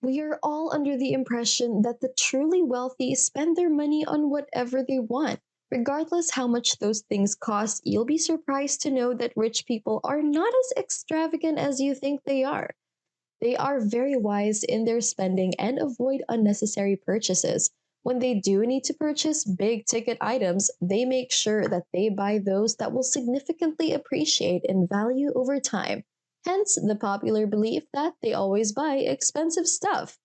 We are all under the impression that the truly wealthy spend their money on whatever they want. Regardless how much those things cost, you'll be surprised to know that rich people are not as extravagant as you think they are. They are very wise in their spending and avoid unnecessary purchases. When they do need to purchase big ticket items, they make sure that they buy those that will significantly appreciate in value over time. Hence, the popular belief that they always buy expensive stuff.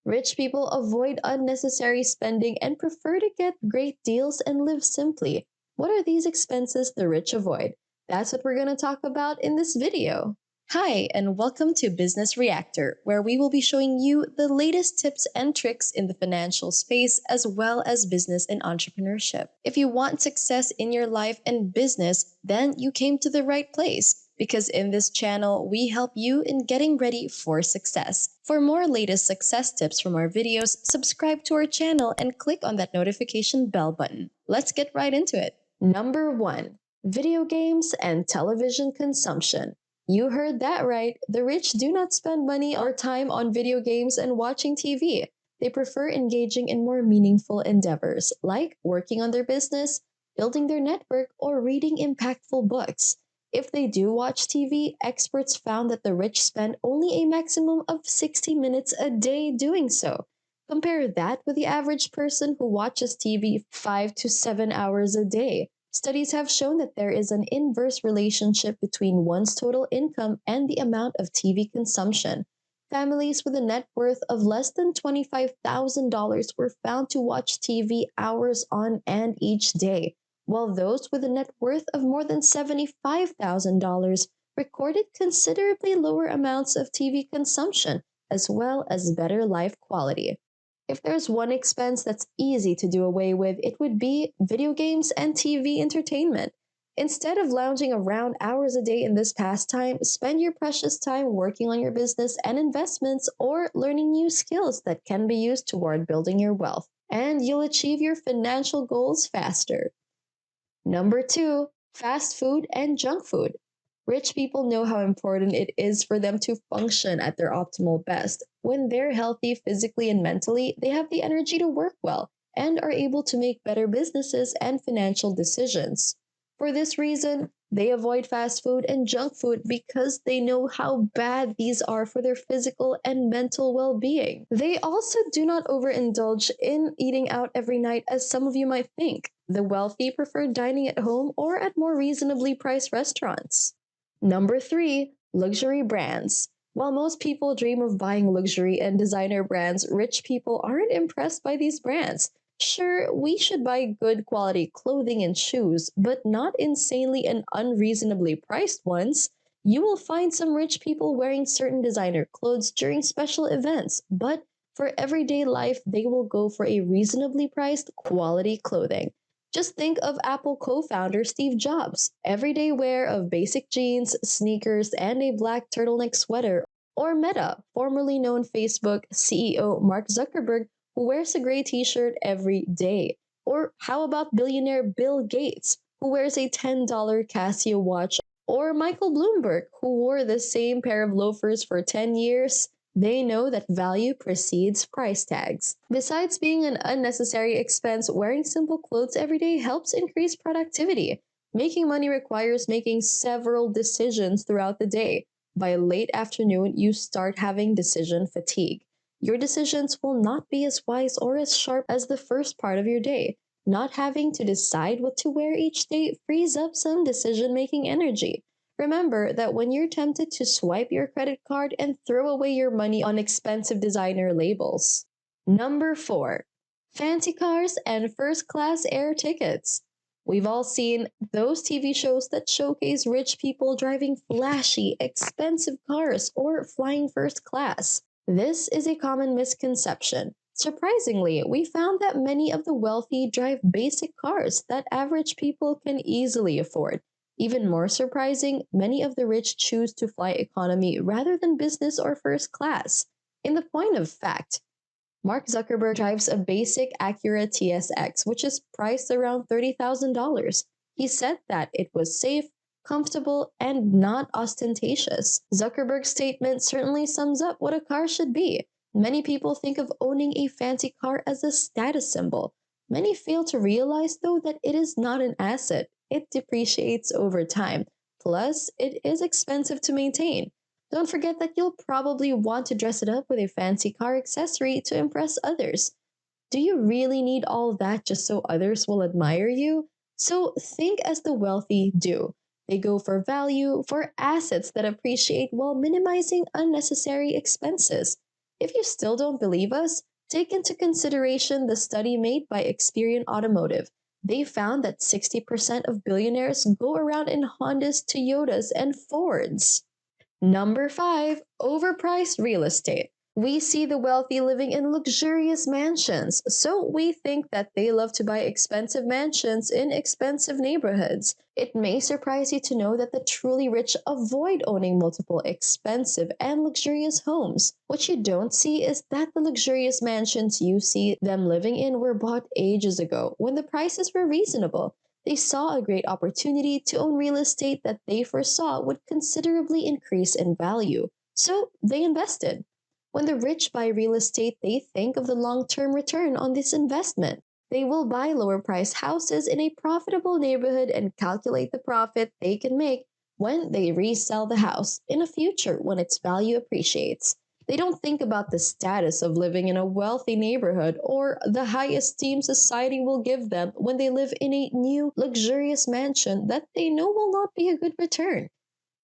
Rich people avoid unnecessary spending and prefer to get great deals and live simply. What are these expenses the rich avoid? That's what we're going to talk about in this video. Hi, and welcome to Business Reactor, where we will be showing you the latest tips and tricks in the financial space as well as business and entrepreneurship. If you want success in your life and business, then you came to the right place. Because in this channel, we help you in getting ready for success. For more latest success tips from our videos, subscribe to our channel and click on that notification bell button. Let's get right into it. Number 1. Video games and television consumption. You heard that right. The rich do not spend money or time on video games and watching TV. They prefer engaging in more meaningful endeavors, like working on their business, building their network, or reading impactful books. If they do watch TV, experts found that the rich spend only a maximum of 60 minutes a day doing so. Compare that with the average person who watches TV 5 to 7 hours a day. Studies have shown that there is an inverse relationship between one's total income and the amount of TV consumption. Families with a net worth of less than $25,000 were found to watch TV hours on end each day, while those with a net worth of more than $75,000 recorded considerably lower amounts of TV consumption, as well as better life quality. If there's one expense that's easy to do away with, it would be video games and TV entertainment. Instead of lounging around hours a day in this pastime, spend your precious time working on your business and investments or learning new skills that can be used toward building your wealth, and you'll achieve your financial goals faster. Number 2, fast food and junk food. Rich people know how important it is for them to function at their optimal best. When they're healthy physically and mentally, they have the energy to work well and are able to make better businesses and financial decisions. For this reason, they avoid fast food and junk food because they know how bad these are for their physical and mental well being. They also do not overindulge in eating out every night, as some of you might think. The wealthy prefer dining at home or at more reasonably priced restaurants. Number 3, luxury brands. While most people dream of buying luxury and designer brands, rich people aren't impressed by these brands. Sure, we should buy good quality clothing and shoes, but not insanely and unreasonably priced ones. You will find some rich people wearing certain designer clothes during special events, but for everyday life, they will go for a reasonably priced quality clothing. Just think of Apple co-founder Steve Jobs' everyday wear of basic jeans, sneakers, and a black turtleneck sweater, or Meta, formerly known Facebook CEO Mark Zuckerberg, who wears a gray t-shirt every day. Or how about billionaire Bill Gates, who wears a $10 Casio watch, or Michael Bloomberg, who wore the same pair of loafers for 10 years? They know that value precedes price tags. Besides being an unnecessary expense, wearing simple clothes every day helps increase productivity. Making money requires making several decisions throughout the day. By late afternoon, you start having decision fatigue. Your decisions will not be as wise or as sharp as the first part of your day. Not having to decide what to wear each day frees up some decision-making energy. Remember that when you're tempted to swipe your credit card and throw away your money on expensive designer labels. Number 4, fancy cars and first-class air tickets. We've all seen those TV shows that showcase rich people driving flashy, expensive cars or flying first class. This is a common misconception. Surprisingly, we found that many of the wealthy drive basic cars that average people can easily afford. Even more surprising, many of the rich choose to fly economy rather than business or first class. In the point of fact, Mark Zuckerberg drives a basic Acura TSX, which is priced around $30,000. He said that it was safe, comfortable, and not ostentatious. Zuckerberg's statement certainly sums up what a car should be. Many people think of owning a fancy car as a status symbol. Many fail to realize, though, that it is not an asset. It depreciates over time. Plus, it is expensive to maintain. Don't forget that you'll probably want to dress it up with a fancy car accessory to impress others. Do you really need all that just so others will admire you? So think as the wealthy do. They go for value, for assets that appreciate while minimizing unnecessary expenses. If you still don't believe us, take into consideration the study made by Experian Automotive. They found that 60% of billionaires go around in Hondas, Toyotas, and Fords. Number 5, overpriced real estate. We see the wealthy living in luxurious mansions, so we think that they love to buy expensive mansions in expensive neighborhoods. It may surprise you to know that the truly rich avoid owning multiple expensive and luxurious homes. What you don't see is that the luxurious mansions you see them living in were bought ages ago when the prices were reasonable. They saw a great opportunity to own real estate that they foresaw would considerably increase in value. So they invested. When the rich buy real estate, they think of the long term return on this investment. They will buy lower priced houses in a profitable neighborhood and calculate the profit they can make when they resell the house in a future when its value appreciates. They don't think about the status of living in a wealthy neighborhood or the high esteem society will give them when they live in a new luxurious mansion that they know will not be a good return.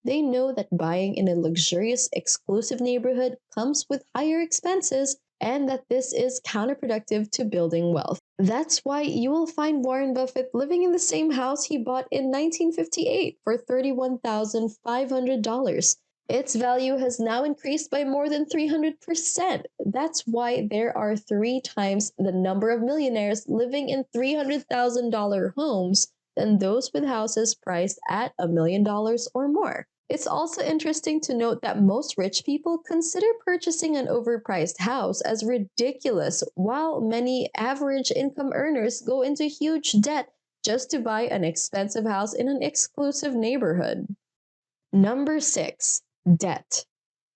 They know that buying in a luxurious, exclusive neighborhood comes with higher expenses and that this is counterproductive to building wealth. That's why you will find Warren Buffett living in the same house he bought in 1958 for $31,500. Its value has now increased by more than 300%. That's why there are 3 times the number of millionaires living in $300,000 homes than those with houses priced at $1 million or more. It's also interesting to note that most rich people consider purchasing an overpriced house as ridiculous, while many average income earners go into huge debt just to buy an expensive house in an exclusive neighborhood. Number 6, debt.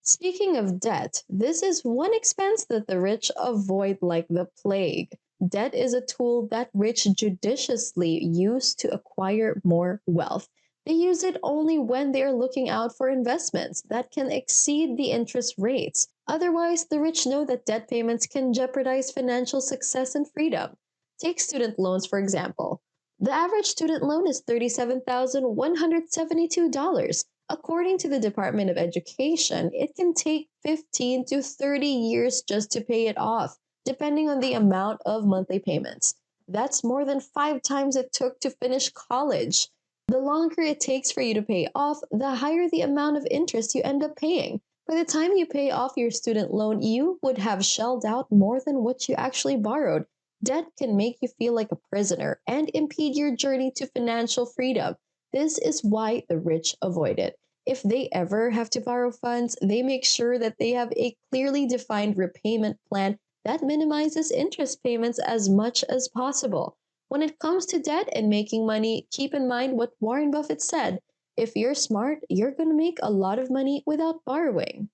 Speaking of debt, this is one expense that the rich avoid like the plague. Debt is a tool that rich judiciously use to acquire more wealth. They use it only when they are looking out for investments that can exceed the interest rates. Otherwise, the rich know that debt payments can jeopardize financial success and freedom. Take student loans, for example. The average student loan is $37,172. According to the Department of Education, it can take 15 to 30 years just to pay it off, depending on the amount of monthly payments. That's more than 5 times it took to finish college. The longer it takes for you to pay off, the higher the amount of interest you end up paying. By the time you pay off your student loan, you would have shelled out more than what you actually borrowed. Debt can make you feel like a prisoner and impede your journey to financial freedom. This is why the rich avoid it. If they ever have to borrow funds, they make sure that they have a clearly defined repayment plan that minimizes interest payments as much as possible. When it comes to debt and making money, keep in mind what Warren Buffett said. If you're smart, you're going to make a lot of money without borrowing.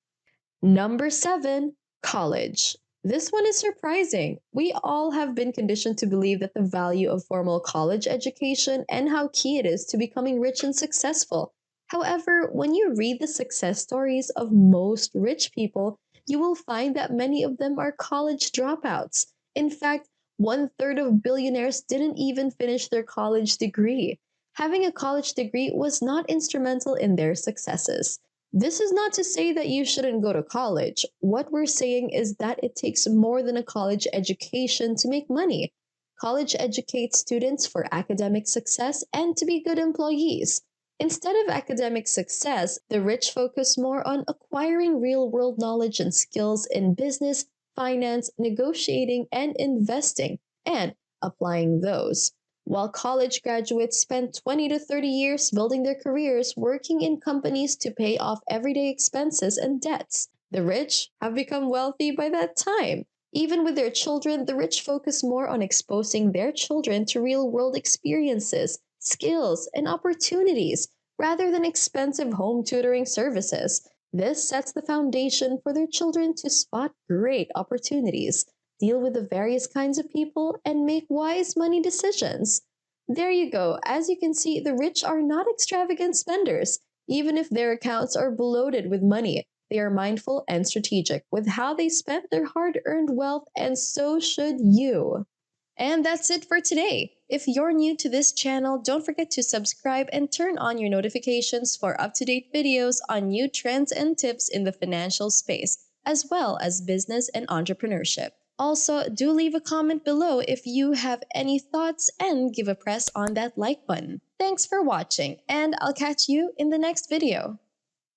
Number 7, college. This one is surprising. We all have been conditioned to believe that the value of formal college education and how key it is to becoming rich and successful. However, when you read the success stories of most rich people, you will find that many of them are college dropouts. In fact, 1/3 of billionaires didn't even finish their college degree. Having a college degree was not instrumental in their successes. This is not to say that you shouldn't go to college. What we're saying is that it takes more than a college education to make money. College educates students for academic success and to be good employees. Instead of academic success, the rich focus more on acquiring real world knowledge and skills in business, finance, negotiating, and investing, and applying those. While college graduates spend 20 to 30 years building their careers working in companies to pay off everyday expenses and debts, the rich have become wealthy by that time. Even with their children, the rich focus more on exposing their children to real world experiences, skills, and opportunities rather than expensive home tutoring services. This sets the foundation for their children to spot great opportunities, deal with the various kinds of people, and make wise money decisions. There you go. As you can see, the rich are not extravagant spenders. Even if their accounts are bloated with money, they are mindful and strategic with how they spend their hard earned wealth, and so should you. And that's it for today. If you're new to this channel, don't forget to subscribe and turn on your notifications for up to date videos on new trends and tips in the financial space, as well as business and entrepreneurship. Also, do leave a comment below if you have any thoughts and give a press on that like button. Thanks for watching, and I'll catch you in the next video.